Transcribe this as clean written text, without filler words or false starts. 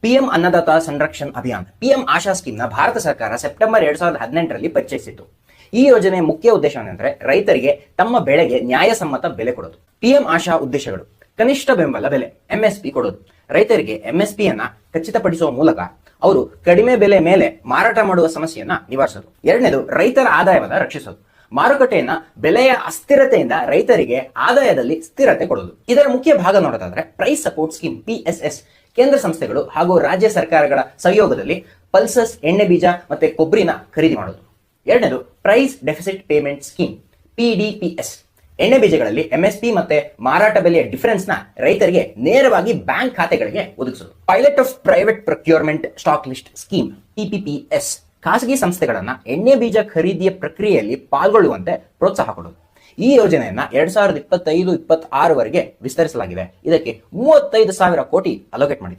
PM ಅನ್ನದಾತ ಸಂರಕ್ಷಣ್ Abhiyan PM ಆಶಾ ಸ್ಕೀಮ್ನ ಭಾರತ ಸರ್ಕಾರ September 2018ರಲ್ಲಿ ಪರಿಚಯಿಸಿತು. ಈ ಯೋಜನೆಯ ಮುಖ್ಯ ಉದ್ದೇಶ ಏನಂದ್ರೆ ರೈತರಿಗೆ ತಮ್ಮ ಬೆಳೆಗೆ ನ್ಯಾಯಸಮ್ಮತ ಬೆಲೆ ಕೊಡೋದು. ಪಿಎಂ ಆಶಾ ಉದ್ದೇಶಗಳು: ಕನಿಷ್ಠ ಬೆಂಬಲ ಬೆಲೆ ಎಂಎಸ್ಪಿ ಕೊಡೋದು. ರೈತರಿಗೆ ಎಂಎಸ್ಪಿ ಅನ್ನ ಖಚಿತಪಡಿಸುವ ಮೂಲಕ ಅವರು ಕಡಿಮೆ ಬೆಲೆ ಮೇಲೆ ಮಾರಾಟ ಮಾಡುವ ಸಮಸ್ಯೆಯನ್ನ ನಿವಾರಿಸೋದು. ಎರಡನೇದು, ರೈತರ ಆದಾಯವನ್ನ ರಕ್ಷಿಸೋದು. ಮಾರುಕಟ್ಟೆಯನ್ನ ಬೆಲೆಯ ಅಸ್ಥಿರತೆಯಿಂದ ರೈತರಿಗೆ ಆದಾಯದಲ್ಲಿ ಸ್ಥಿರತೆ ಕೊಡೋದು. ಇದರ ಮುಖ್ಯ ಭಾಗ ನೋಡೋದಾದ್ರೆ ಪ್ರೈಸ್ ಸಪೋರ್ಟ್ ಸ್ಕೀಮ್ PSS ಕೇಂದ್ರ ಸಂಸ್ಥೆಗಳು ಹಾಗೂ ರಾಜ್ಯ ಸರ್ಕಾರಗಳ ಸಹಯೋಗದಲ್ಲಿ ಪಲ್ಸಸ್ ಎಣ್ಣೆ ಬೀಜ ಮತ್ತೆ ಕೊಬ್ಬರಿನ ಖರೀದಿ ಮಾಡೋದು. ಎರಡನೇದು, price deficit payment scheme PDPS ಎಣ್ಣೆ ಬೀಜಗಳಲ್ಲಿ MSP ಮತ್ತೆ ಮಾರಾಟ ಬೆಲೆಯ ಡಿಫರೆನ್ಸ್ ನ ರೈತರಿಗೆ ನೇರವಾಗಿ ಬ್ಯಾಂಕ್ ಖಾತೆಗಳಿಗೆ ಒದಗಿಸೋದು. Pilot of private procurement stock list scheme PPPS ಖಾಸಗಿ ಸಂಸ್ಥೆಗಳನ್ನ ಎಣ್ಣೆ ಬೀಜ ಖರೀದಿಯ ಪ್ರಕ್ರಿಯೆಯಲ್ಲಿ ಪಾಲ್ಗೊಳ್ಳುವಂತೆ ಪ್ರೋತ್ಸಾಹ ಕೊಡೋದು. ಈ ಯೋಜನೆಯನ್ನ 2025-26 ವರೆಗೆ ವಿಸ್ತರಿಸಲಾಗಿದೆ. ಇದಕ್ಕೆ 35,000 ಕೋಟಿ ಅಲೋಕೇಟ್ ಮಾಡಿದ್ದಾರೆ.